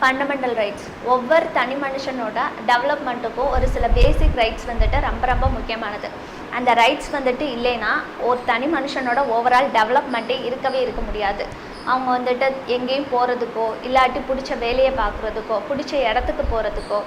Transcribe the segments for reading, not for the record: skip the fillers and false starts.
Fundamental rights ஒவ்வொரு தனி மனுஷனோட டெவலப்மெண்ட்டுக்கும் ஒரு சில பேசிக் ரைட்ஸ் வந்துட்டு ரொம்ப ரொம்ப முக்கியமானது. அந்த ரைட்ஸ் வந்துட்டு இல்லைன்னா ஒரு தனி மனுஷனோட ஓவரால் டெவலப்மெண்ட்டே இருக்கவே இருக்க முடியாது. அவங்க வந்துட்டு எங்கேயும் போகிறதுக்கோ இல்லாட்டி பிடிச்ச வேலையை பார்க்குறதுக்கோ பிடிச்ச இடத்துக்கு போகிறதுக்கோ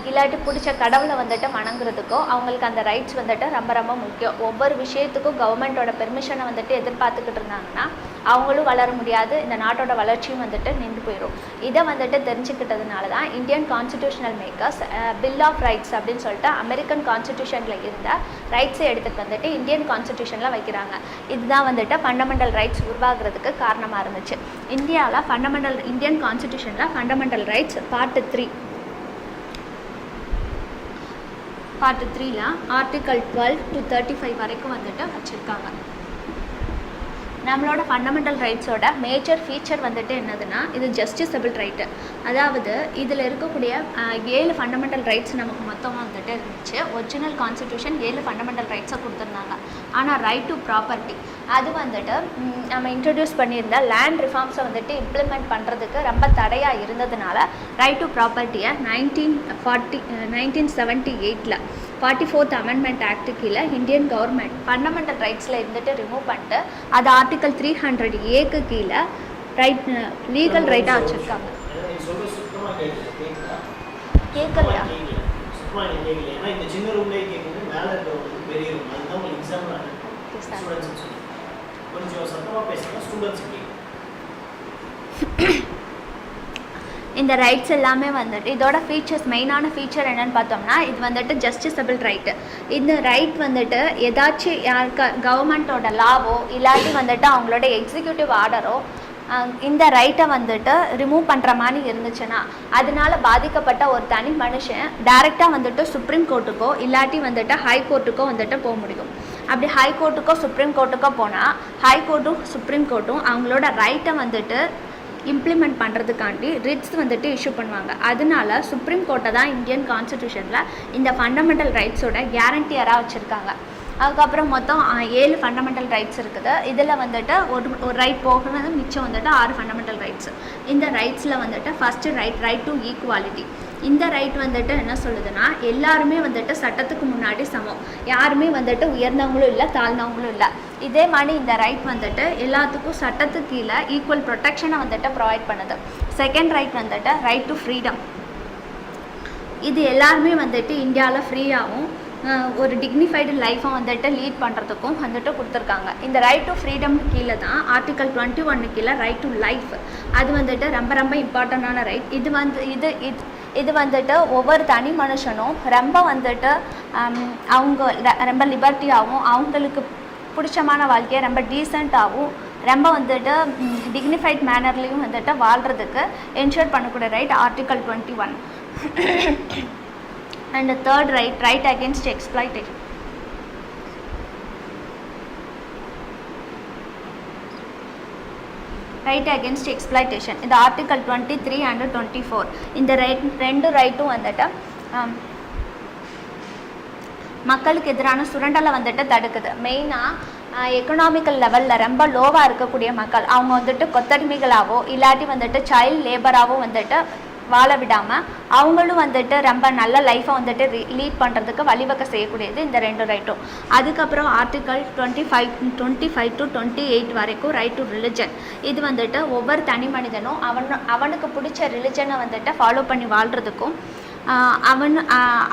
இல்லாட்டி பிடிச்ச கடவுளை வந்துட்டு வணங்குறதுக்கோ அவங்களுக்கு அந்த ரைட்ஸ் வந்துட்டு ரொம்ப ரொம்ப முக்கியம். ஒவ்வொரு விஷயத்துக்கும் கவர்மெண்ட்டோட பெர்மிஷனை வந்துட்டு எதிர்பார்த்துக்கிட்டு இருந்தாங்கன்னா அவங்களும் வளர முடியாது, இந்த நாட்டோட வளர்ச்சியும் வந்துட்டு நின்று போயிடும். இதை வந்துட்டு தெரிஞ்சுக்கிட்டதுனால தான் Indian constitutional makers bill of rights அப்படின்னு சொல்லிட்டு அமெரிக்கன் கான்ஸ்டிடியூஷனில் இருந்த ரைட்ஸை எடுத்துகிட்டு வந்துட்டு இந்தியன் கான்ஸ்டிடியூஷனில் வைக்கிறாங்க. இதுதான் வந்துட்டு ஃபண்டமெண்டல் ரைட்ஸ் உருவாகிறதுக்கு காரணமாக இருந்துச்சு. இந்தியாவில் இந்தியன் கான்ஸ்டிடியூஷனில் ஃபண்டமெண்டல் ரைட்ஸ் பார்ட் 3ல ஆர்டிகல் 12 to 35 வரைக்கும் வந்துட்டு வச்சுருக்காங்க. நம்மளோட ஃபண்டமெண்டல் ரைட்ஸோட மேஜர் ஃபீச்சர் வந்துட்டு என்னதுன்னா இது ஜஸ்டிஸபிள் ரைட்டு. அதாவது இதில் இருக்கக்கூடிய 7 ஃபண்டமெண்டல் ரைட்ஸ் நமக்கு மொத்தமாக வந்துட்டு இருந்துச்சு. ஒரிஜினல் கான்ஸ்டிடியூஷன் 7 ஃபண்டமெண்டல் ரைட்ஸை கொடுத்துருந்தாங்க. ஆனால் ரைட் டு ப்ராப்பர்ட்டி அது வந்துட்டு நம்ம இன்ட்ரடியூஸ் பண்ணியிருந்த லேண்ட் ரிஃபார்ம்ஸை வந்துட்டு இம்ப்ளிமெண்ட் பண்ணுறதுக்கு ரொம்ப தடையாக இருந்ததுனால ரைட் டு ப்ராப்பர்ட்டியை 1978ல் 44th அமெண்ட்மெண்ட் ஆக்ட் கீழே இந்தியன் கவர்மெண்ட் ஃபண்டமெண்டல் ரைட்ஸில் இருந்துட்டு ரிமூவ் பண்ணிட்டு அது ஆர்டிகல் 300A கீழே லீகல் ரைட்டாக வச்சுருக்காங்க. கேட்கலையா? இந்த ரைட்ஸ் எல்லாமே வந்துட்டு இதோட ஃபீச்சர்ஸ் மெயினான ஃபீச்சர் என்னென்னு பார்த்தோம்னா இது வந்துட்டு ஜஸ்டிஸபிள் ரைட்டு. இந்த ரைட் வந்துட்டு ஏதாச்சும் கவர்மெண்ட்டோட லாவோ இல்லாட்டி வந்துட்டு அவங்களோட எக்ஸிக்யூட்டிவ் ஆர்டரோ இந்த ரைட்டை வந்துட்டு ரிமூவ் பண்ணுற மாதிரி இருந்துச்சுன்னா அதனால பாதிக்கப்பட்ட ஒரு தனி மனுஷன் டைரெக்டாக வந்துட்டு சுப்ரீம் கோர்ட்டுக்கோ இல்லாட்டி வந்துட்டு ஹை கோர்ட்டுக்கோ வந்துட்டு போக முடியும். அப்படி ஹை கோர்ட்டுக்கோ சுப்ரீம் கோர்ட்டுக்கோ போனால் ஹை கோர்ட்டும் சுப்ரீம் கோர்ட்டும் அவங்களோட ரைட்டை வந்துட்டு இம்ப்ளிமெண்ட் பண்ணுறதுக்காண்டி ரிட்ஸ் வந்துட்டு இஷ்யூ பண்ணுவாங்க. அதனால சுப்ரீம் கோர்ட்டை தான் இந்தியன் கான்ஸ்டிடியூஷனில் இந்த ஃபண்டமெண்டல் ரைட்ஸோட கேரண்டியராக வச்சுருக்காங்க. அதுக்கப்புறம் மொத்தம் 7 ஃபண்டமெண்டல் ரைட்ஸ் இருக்குது. இதில் வந்துட்டு ஒரு ரைட் போகிறது மிச்சம் வந்துட்டு 6 ஃபண்டமெண்டல் ரைட்ஸ். இந்த ரைட்ஸில் வந்துட்டு ஃபஸ்ட்டு ரைட் டு ஈக்குவாலிட்டி. இந்த ரைட் வந்துட்டு என்ன சொல்லுதுன்னா எல்லாருமே வந்துட்டு சட்டத்துக்கு முன்னாடி சமம், யாருமே வந்துட்டு உயர்ந்தவங்களும் இல்லை தாழ்ந்தவங்களும் இல்லை. இதே மாதிரி இந்த ரைட் வந்துட்டு எல்லாத்துக்கும் சட்டத்துக்கு கீழே ஈக்குவல் ப்ரொடெக்ஷனை வந்துட்டு ப்ரொவைட் பண்ணுது. செகண்ட் ரைட் வந்துட்டு ரைட் டு ஃப்ரீடம். இது எல்லாருமே வந்துட்டு இந்தியாவில் ஃப்ரீயாகவும் ஒரு டிக்னிஃபைடு லைஃப்பை வந்துட்டு லீட் பண்ணுறதுக்கும் வந்துட்டு கொடுத்துருக்காங்க. இந்த ரைட் டு ஃப்ரீடம் கீழே தான் ஆர்டிகல் 21 கீழே ரைட் டு லைஃப் அது வந்துட்டு ரொம்ப ரொம்ப இம்பார்ட்டண்டான ரைட். இது வந்துட்டு ஒவ்வொரு தனி மனுஷனும் ரொம்ப வந்துட்டு அவங்க ரொம்ப லிபர்ட்டியாகவும் அவங்களுக்கு பிடிச்சமான வாழ்க்கையை ரொம்ப டீசெண்டாகவும் ரொம்ப வந்துட்டு டிக்னிஃபைட் மேனர்லேயும் வந்துட்டு வாழ்கிறதுக்கு என்ஷூர் பண்ணக்கூடிய right article 21. And the third right against exploitation. Right against exploitation. இந்த ஆர்டிகல் 23 and 24 இந்த ரெண்டு ரைட்டும் வந்துட்டு மக்களுக்கு எதிரான சுரண்டலை வந்துட்டு தடுக்குது. மெயினாக எக்கனாமிக்கல் லெவலில் ரொம்ப லோவாக இருக்கக்கூடிய மக்கள் அவங்க வந்துட்டு கொத்தடிமைகளாகவோ இல்லாட்டி வந்துட்டு சைல்டு லேபராகவோ வந்துட்டு வாழ விடாமல் அவங்களும் வந்துட்டு ரொம்ப நல்ல லைஃப்பை வந்துட்டு லீட் பண்ணுறதுக்கு வழிவகை செய்யக்கூடியது இந்த ரெண்டு ரைட்டும். அதுக்கப்புறம் ஆர்டிகல் 25 to 28 வரைக்கும் ரைட் டு ரிலிஜன். இது வந்துட்டு ஒவ்வொரு தனி மனிதனும் அவனுக்கு பிடிச்ச ரிலிஜனை வந்துட்டு ஃபாலோ பண்ணி வாழ்கிறதுக்கும்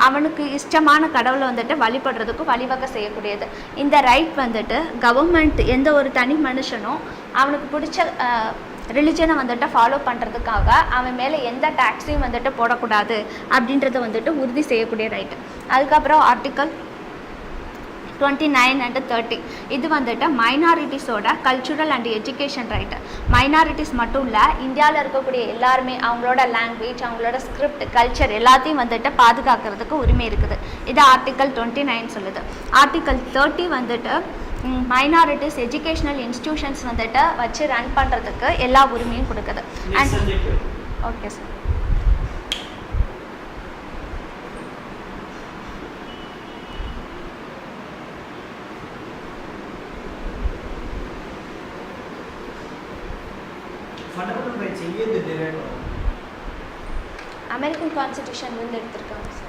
அவனுக்கு இஷ்டமான கடவுளை வந்துட்டு வழிபடுறதுக்கும் வழிவகை செய்யக்கூடியது. இந்த ரைட் வந்துட்டு கவர்மெண்ட் எந்த ஒரு தனி மனுஷனும் அவனுக்கு பிடிச்ச ரிலிஜனை வந்துட்டு ஃபாலோ பண்ணுறதுக்காக அவன் மேலே எந்த டேக்ஸையும் வந்துட்டு போடக்கூடாது அப்படின்றத வந்துட்டு உறுதி செய்யக்கூடிய ரைட்டு. அதுக்கப்புறம் ஆர்டிக்கல் 29 and 30 இது வந்துட்டு மைனாரிட்டிஸோட cultural and education right. Minorities மட்டும் இல்லை, இந்தியாவில் இருக்கக்கூடிய எல்லாருமே அவங்களோட லாங்குவேஜ் அவங்களோட ஸ்கிரிப்ட் கல்ச்சர் எல்லாத்தையும் வந்துட்டு பாதுகாக்கிறதுக்கு உரிமை இருக்குது. இது ஆர்டிக்கல் 29 சொல்லுது. ஆர்டிக்கல் 30 வந்துட்டு மைனாரிட்டிஸ் எஜுகேஷ்னல் இன்ஸ்டிடியூஷன்ஸ் வந்துட்டு வச்சு ரன் பண்ணுறதுக்கு எல்லா உரிமையும் கொடுக்குது. And okay sir. fundamental rights எங்கேருந்து டெரைவ் ஆகும்? அமெரிக்கன் கான்ஸ்டிடியூஷன் வந்து எடுத்திருக்காங்க சார்.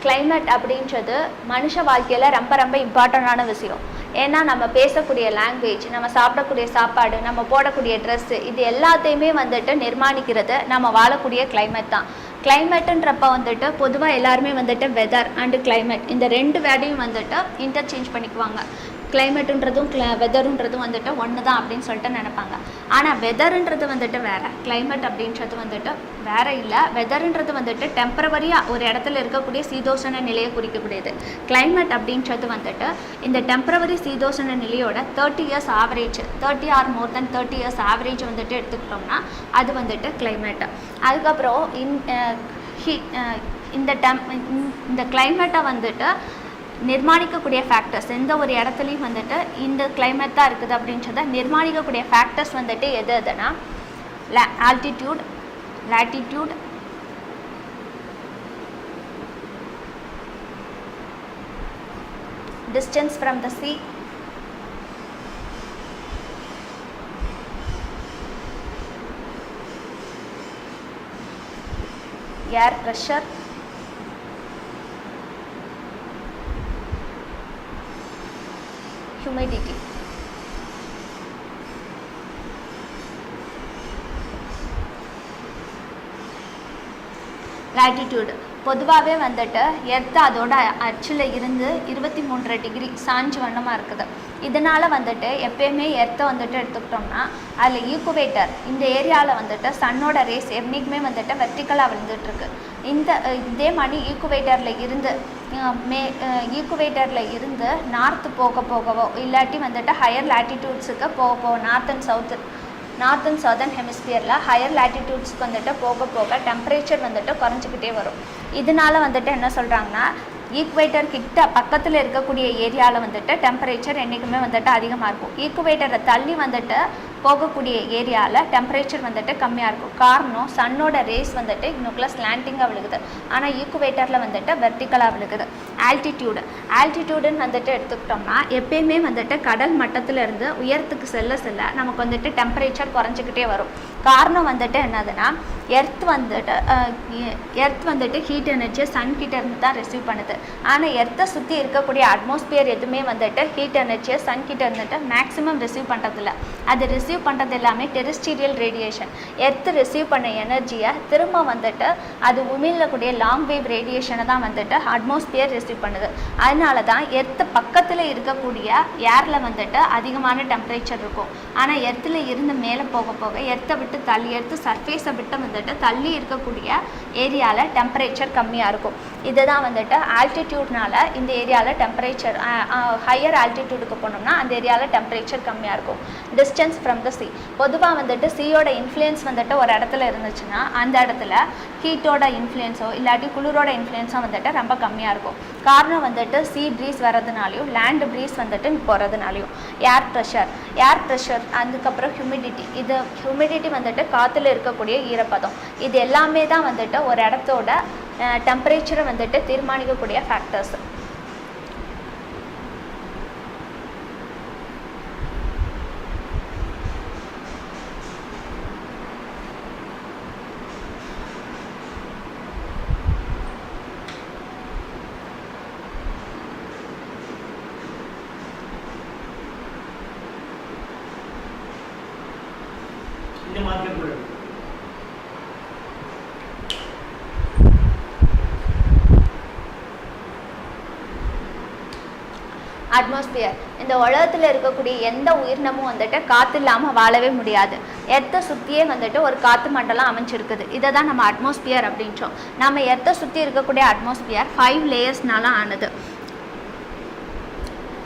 கிளைமேட் அப்படின்றது மனுஷ வாழ்க்கையில் ரொம்ப ரொம்ப இம்பார்ட்டண்டான விஷயம். ஏன்னா நம்ம பேசக்கூடிய லாங்குவேஜ், நம்ம சாப்பிடக்கூடிய சாப்பாடு, நம்ம போடக்கூடிய ட்ரெஸ்ஸு, இது எல்லாத்தையுமே வந்துட்டு நிர்மாணிக்கிறது நம்ம வாழக்கூடிய கிளைமேட் தான். கிளைமேட்டுன்றப்ப வந்துட்டு பொதுவாக எல்லாருமே வந்துட்டு வெதர் அண்டு கிளைமேட் இந்த 2 வேர்டையும் வந்துட்டு இன்டர்சேஞ்ச் பண்ணிக்குவாங்க. கிளைமேட்டுன்றதும் வெதருன்றதும் வந்துட்டு ஒன்று தான் அப்படின்னு சொல்லிட்டு நினைப்பாங்க. ஆனால் வெதருன்றது வந்துட்டு வேறு, கிளைமேட் அப்படின்றது வந்துட்டு வேறு இல்லை. வெதருன்றது வந்துட்டு டெம்பரவரியாக ஒரு இடத்துல இருக்கக்கூடிய சீதோஷண நிலையை குறிக்கக்கூடியது. கிளைமேட் அப்படின்றது வந்துட்டு இந்த டெம்பரவரி சீதோஷண நிலையோட 30 இயர்ஸ் ஆவரேஜ், 30 ஆர் மோர் தென் 30 இயர்ஸ் ஆவரேஜ் வந்துட்டு எடுத்துக்கிட்டோம்னா அது வந்துட்டு கிளைமேட்டு. அதுக்கப்புறம் இந்த கிளைமேட்டை வந்துட்டு நிர்மாணிக்கக்கூடிய ஃபேக்டர்ஸ், எந்த ஒரு இடத்துலையும் வந்துட்டு இந்த கிளைமேட் தான் இருக்குது அப்படின்றத நிர்மாணிக்கக்கூடிய ஃபேக்டர்ஸ் வந்துட்டு எதுனா altitude, latitude, distance from the sea, air pressure, humidity. Latitude பொதுவாகவே வந்துட்டு எர்த்து அதோட அச்சில் இருந்து 23 டிகிரி சாஞ்சு வண்ணமாக இருக்குது. இதனால் வந்துட்டு எப்பயுமே எர்த்தை வந்துட்டு எடுத்துக்கிட்டோம்னா அதில் ஈக்குவேட்டர் இந்த ஏரியாவில் வந்துட்டு சன்னோட ரேஸ் என்றைக்குமே வந்துட்டு வெர்டிக்கலாக விழுந்துட்டுருக்கு. இதே மாதிரி ஈக்குவேட்டரில் இருந்து நார்த்து போகவோ இல்லாட்டி வந்துட்டு ஹையர் லாட்டிடியூட்ஸுக்கு போக நார்த் அண்ட் சதர்ன் ஹெமிஸ்பியரில் ஹையர் லாட்டிடியூட்ஸ்க்கு வந்துட்டு போக டெம்பரேச்சர் வந்துட்டு குறைஞ்சிக்கிட்டே வரும். இதனால் வந்துட்டு என்ன சொல்கிறாங்கன்னா ஈக்குவேட்டர் கிட்ட பக்கத்தில் இருக்கக்கூடிய ஏரியாவில் வந்துட்டு டெம்பரேச்சர் என்றைக்குமே வந்துட்டு அதிகமாக இருக்கும். ஈக்குவேட்டரை தள்ளி வந்துட்டு போகக்கூடிய ஏரியாவில் டெம்பரேச்சர் வந்துட்டு கம்மியாக இருக்கும். காரணம் சன்னோட ரேஸ் வந்துட்டு இன்னுக்குள்ள ஸ்லாண்டிங்காக விழுகுது, ஆனால் ஈக்குவேட்டரில் வந்துட்டு வெர்டிக்கலாக விழுகுது. ஆல்டிடியூடுன்னு வந்துட்டு எடுத்துக்கிட்டோம்னா எப்பயுமே வந்துட்டு கடல் மட்டத்திலேருந்து உயரத்துக்கு செல்ல நமக்கு வந்துட்டு டெம்பரேச்சர் குறைஞ்சிக்கிட்டே வரும். காரணம் வந்துட்டு என்னதுன்னா எர்த் வந்துட்டு ஹீட் எனர்ஜியை சன்கிட்ட இருந்து தான் ரிசீவ் பண்ணுது. ஆனால் எர்த்தை சுற்றி இருக்கக்கூடிய அட்மாஸ்பியர் எதுவுமே வந்துட்டு ஹீட் எனர்ஜியை சன்கிட்ட இருந்துட்டு மேக்ஸிமம் ரிசீவ் பண்ணுறதில்ல. அது ரிசீவ் பண்ணுறது எல்லாமே டெரிஸ்டீரியல் ரேடியேஷன். எர்த்து ரிசீவ் பண்ண எனர்ஜியை திரும்ப வந்துட்டு அது உமிழக்கூடிய லாங் வேவ் ரேடியேஷனை தான் வந்துட்டு அட்மாஸ்பியர் ரிசீவ் பண்ணுது. அதனால தான் எர்த்து பக்கத்தில் இருக்கக்கூடிய ஏரில் வந்துட்டு அதிகமான டெம்பரேச்சர் இருக்கும். ஆனால் எர்த்தில் இருந்து மேலே போக எர்த்தை விட்டு தள்ளி எர்த்து சர்ஃபேஸை விட்டு வந்துட்டு தள்ளி இருக்கக்கூடிய ஏரியாவில் டெம்பரேச்சர் கம்மியாக இருக்கும். இதுதான் வந்துட்டு ஆல்டிடியூட்னால இந்த ஏரியாவில் டெம்பரேச்சர் ஹையர் ஆல்டிடியூடுக்கு போனோம்னா அந்த ஏரியாவில் டெம்பரேச்சர் கம்மியாக இருக்கும். டிஸ்டன்ஸ் ஃப்ரம் த சி பொதுவாக வந்துட்டு சீயோட இன்ஃப்ளூயன்ஸ் வந்துட்டு ஒரு இடத்துல இருந்துச்சுன்னா அந்த இடத்துல ஹீட்டோட இன்ஃப்ளூயன்ஸோ இல்லாட்டி குளிரோட இன்ஃப்ளூயன்ஸோ வந்துட்டு ரொம்ப கம்மியாக இருக்கும். காரணம் வந்துட்டு சி ப்ரீஸ் வர்றதுனாலையும் லேண்ட் ப்ரீஸ் வந்துட்டு போகிறதுனாலையும். ஏர் ப்ரெஷர் அதுக்கப்புறம் ஹியூமிடிட்டி வந்துட்டு காற்றுல இருக்கக்கூடிய ஈரப்பதம், இது எல்லாமே தான் வந்துட்டு ஒரு இடத்தோட டெம்பரேச்சரை வந்துட்டு தீர்மானிக்கக்கூடிய ஃபேக்டர்ஸ். அட்மாஸ்பியர் இந்த உலகத்தில் இருக்கக்கூடிய எந்த உயிரினமும் வந்துட்டு காற்று இல்லாமல் வாழவே முடியாது. எர்த்தை சுற்றியே வந்துட்டு ஒரு காற்று மண்டலம் அமைஞ்சிருக்குது. இதை தான் நம்ம அட்மாஸ்பியர் அப்படின்றோம். நம்ம எர்த்தை சுற்றி இருக்கக்கூடிய அட்மாஸ்பியர் 5 லேயர்ஸ்னால ஆனது.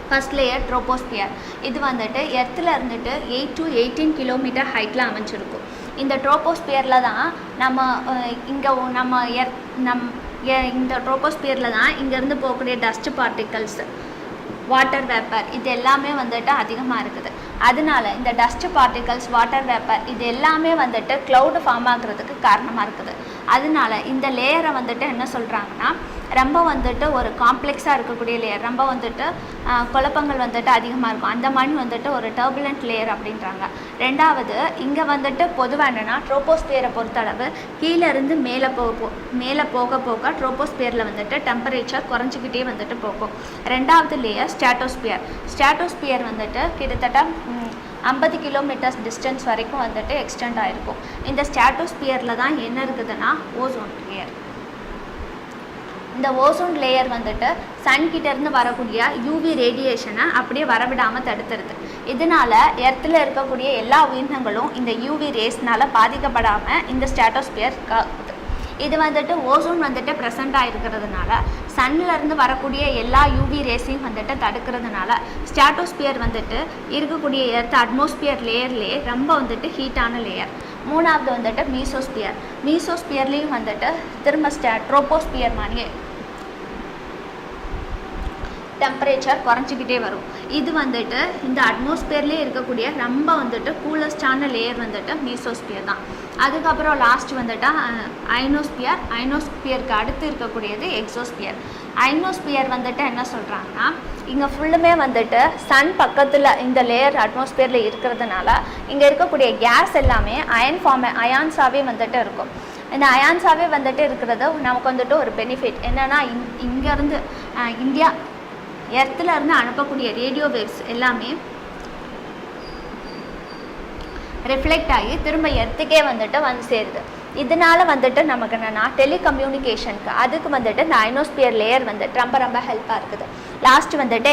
First layer troposphere. இது வந்துட்டு எர்த்தில் இருந்துட்டு 8 to 18 கிலோமீட்டர் ஹைட்டில் அமைஞ்சிருக்கும். இந்த ட்ரோபோஸ்பியரில் தான் இந்த ட்ரோபோஸ்பியரில் தான் இங்கேருந்து போகக்கூடிய டஸ்ட் பார்ட்டிகல்ஸ், வாட்டர் வேப்பர், இது எல்லாமே வந்துட்டு அதிகமாக இருக்குது. அதனால இந்த டஸ்ட் பார்ட்டிகல்ஸ், வாட்டர் வேப்பர் இது எல்லாமே வந்துட்டு க்ளவுடு ஃபார்ம் ஆகுறதுக்கு காரணமாக இருக்குது. அதனால இந்த லேயரை வந்துட்டு என்ன சொல்கிறாங்கன்னா ரொம்ப வந்துட்டு ஒரு காம்ப்ளெக்ஸாக இருக்கக்கூடிய லேயர், ரொம்ப வந்துட்டு குழப்பங்கள் வந்துட்டு அதிகமாக இருக்கும். அந்த மாதிரி வந்துட்டு ஒரு டர்புலண்ட் லேயர் அப்படின்றாங்க. ரெண்டாவது இங்கே வந்துட்டு பொதுவாக என்னென்னா ட்ரோபோஸ்பியரை பொறுத்தளவு கீழே இருந்து மேலே போக போக ட்ரோபோஸ்பியரில் வந்துட்டு டெம்பரேச்சர் குறைஞ்சிக்கிட்டே வந்துட்டு போகும். ரெண்டாவது லேயர் ஸ்ட்ராட்டோஸ்பியர் வந்துட்டு கிட்டத்தட்ட 50 கிலோமீட்டர்ஸ் டிஸ்டன்ஸ் வரைக்கும் வந்துட்டு எக்ஸ்டெண்ட் ஆகிருக்கும். இந்த ஸ்ட்ராட்டோஸ்பியரில் தான் என்ன இருக்குதுன்னா ஓசோன் லேயர். இந்த ஓசோன் லேயர் வந்துட்டு சன்கிட்டேருந்து வரக்கூடிய யூவி ரேடியேஷனை அப்படியே வரவிடாமல் தடுத்துருது. இதனால எர்த்தில் இருக்கக்கூடிய எல்லா உயிரினங்களும் இந்த யூவி ரேஸ்னால் பாதிக்கப்படாமல் இந்த ஸ்ட்ராட்டோஸ்பியர் காக்குது. இது வந்துட்டு ஓசோன் வந்துட்டு ப்ரெசண்ட்டாக இருக்கிறதுனால சன்னிலேருந்து வரக்கூடிய எல்லா யூவி ரேஸையும் வந்துட்டு தடுக்கிறதுனால ஸ்ட்ராட்டோஸ்பியர் வந்துட்டு இருக்கக்கூடிய எர்த் அட்மாஸ்பியர் லேயர்லேயே ரொம்ப வந்துட்டு ஹீட்டான லேயர். மூணாவது வந்துட்டு மீசோஸ்பியர்லேயும் வந்துட்டு திரும்ப ட்ரோபோஸ்பியர் மாதிரியே டெம்பரேச்சர் குறைஞ்சிக்கிட்டே வரும். இது வந்துட்டு இந்த அட்மாஸ்பியர்லேயே இருக்கக்கூடிய ரொம்ப வந்துட்டு கூலஸ்டான லேயர் வந்துட்டு மீசோஸ்பியர் தான். அதுக்கப்புறம் லாஸ்ட் வந்துட்டு ஐனோஸ்பியருக்கு அடுத்து இருக்கக்கூடியது எக்ஸோஸ்பியர். ஐனோஸ்பியர் வந்துட்டு என்ன சொல்கிறாங்கன்னா இங்கே ஃபுல்லுமே வந்துட்டு சன் பக்கத்தில் இந்த லேயர் அட்மாஸ்பியரில் இருக்கிறதுனால இங்கே இருக்கக்கூடிய கேஸ் எல்லாமே அயான்ஸாகவே வந்துட்டு இருக்கும். இந்த அயான்ஸாகவே வந்துட்டு இருக்கிறது நமக்கு வந்துட்டு ஒரு பெனிஃபிட் என்னென்னா இங்கேருந்து இந்தியா எர்த்தில் இருந்து அனுப்பக்கூடிய ரேடியோ வேவ்ஸ் எல்லாமே ரிஃப்ளெக்ட் ஆகி திரும்ப எர்த்துக்கே வந்துட்டு வந்து சேருது. இதனால வந்துட்டு நமக்கு என்னென்னா டெலிகம்யூனிகேஷனுக்கு அதுக்கு வந்துட்டு இந்த ஐனோஸ்பியர் லேயர் வந்துட்டு ரொம்ப ஹெல்ப்பாக இருக்குது. லாஸ்ட் வந்துட்டு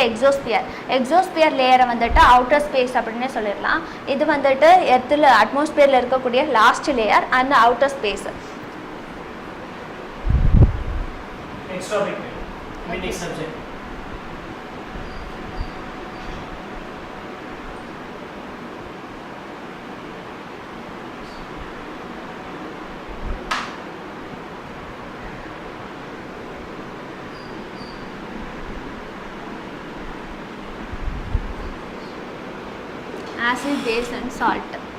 எக்ஸோஸ்பியர் லேயரை வந்துட்டு அவுட்டர் ஸ்பேஸ் அப்படின்னே சொல்லிடலாம். இது வந்துட்டு எர்த்தில் அட்மாஸ்பியரில் இருக்கக்கூடிய லாஸ்ட் லேயர் அந்த outer space. acid, base and salt.